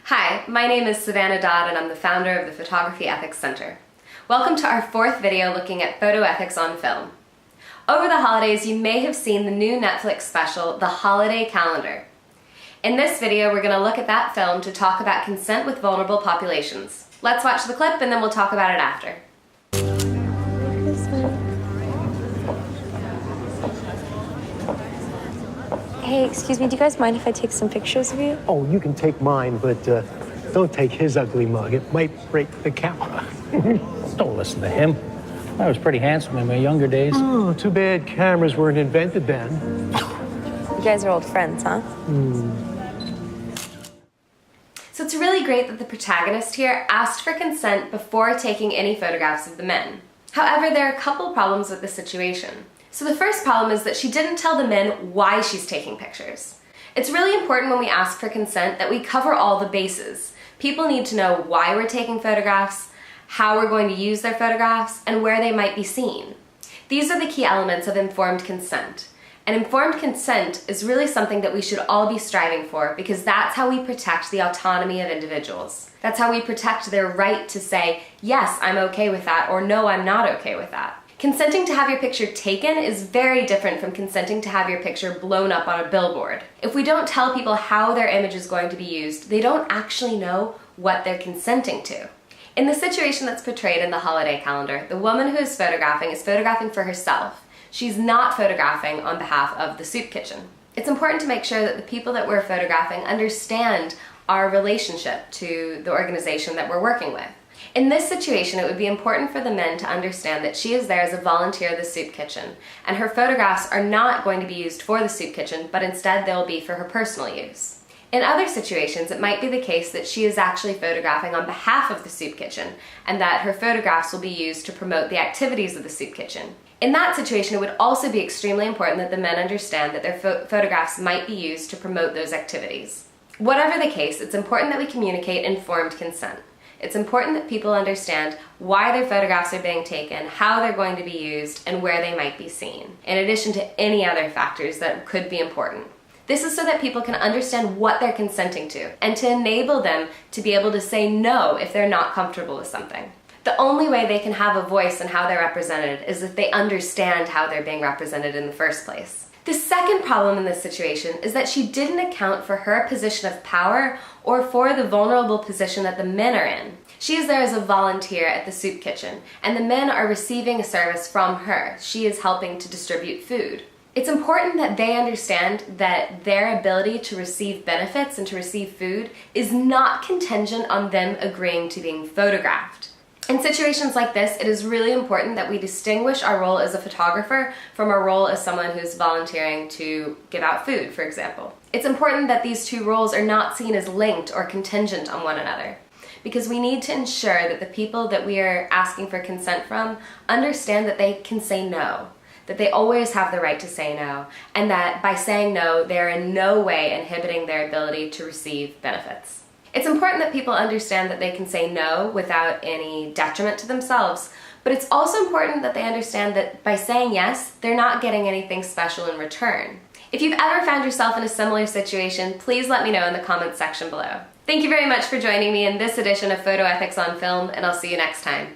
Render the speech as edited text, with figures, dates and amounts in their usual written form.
Hi, my name is Savannah Dodd and I'm the founder of the Photography Ethics Center. Welcome to our fourth video looking at photo ethics on film. Over the holidays, you may have seen the new Netflix special, The Holiday Calendar. In this video, we're going to look at that film to talk about consent with vulnerable populations. Let's watch the clip and then we'll talk about it after. Hey, excuse me, do you guys mind if I take some pictures of you? Oh, you can take mine, but don't take his ugly mug. It might break the camera. Don't listen to him. I was pretty handsome in my younger days. Oh, too bad cameras weren't invented then. You guys are old friends, huh? So it's really great that the protagonist here asked for consent before taking any photographs of the men. However, there are a couple problems with the situation. So the first problem is that she didn't tell the men why she's taking pictures. It's really important when we ask for consent that we cover all the bases. People need to know why we're taking photographs, how we're going to use their photographs, and where they might be seen. These are the key elements of informed consent. And informed consent is really something that we should all be striving for because that's how we protect the autonomy of individuals. That's how we protect their right to say, yes, I'm okay with that, or no, I'm not okay with that. Consenting to have your picture taken is very different from consenting to have your picture blown up on a billboard. If we don't tell people how their image is going to be used, they don't actually know what they're consenting to. In the situation that's portrayed in The Holiday Calendar, the woman who is photographing for herself. She's not photographing on behalf of the soup kitchen. It's important to make sure that the people that we're photographing understand our relationship to the organization that we're working with. In this situation, it would be important for the men to understand that she is there as a volunteer of the soup kitchen, and her photographs are not going to be used for the soup kitchen, but instead they'll be for her personal use. In other situations, it might be the case that she is actually photographing on behalf of the soup kitchen, and that her photographs will be used to promote the activities of the soup kitchen. In that situation, it would also be extremely important that the men understand that their photographs might be used to promote those activities. Whatever the case, it's important that we communicate informed consent. It's important that people understand why their photographs are being taken, how they're going to be used, and where they might be seen, in addition to any other factors that could be important. This is so that people can understand what they're consenting to, and to enable them to be able to say no if they're not comfortable with something. The only way they can have a voice in how they're represented is if they understand how they're being represented in the first place. The second problem in this situation is that she didn't account for her position of power or for the vulnerable position that the men are in. She is there as a volunteer at the soup kitchen, and the men are receiving a service from her. She is helping to distribute food. It's important that they understand that their ability to receive benefits and to receive food is not contingent on them agreeing to being photographed. In situations like this, it is really important that we distinguish our role as a photographer from our role as someone who's volunteering to give out food, for example. It's important that these two roles are not seen as linked or contingent on one another, because we need to ensure that the people that we are asking for consent from understand that they can say no, that they always have the right to say no, and that by saying no, they're in no way inhibiting their ability to receive benefits. It's important that people understand that they can say no without any detriment to themselves, but it's also important that they understand that by saying yes, they're not getting anything special in return. If you've ever found yourself in a similar situation, please let me know in the comments section below. Thank you very much for joining me in this edition of Photo Ethics on Film, and I'll see you next time.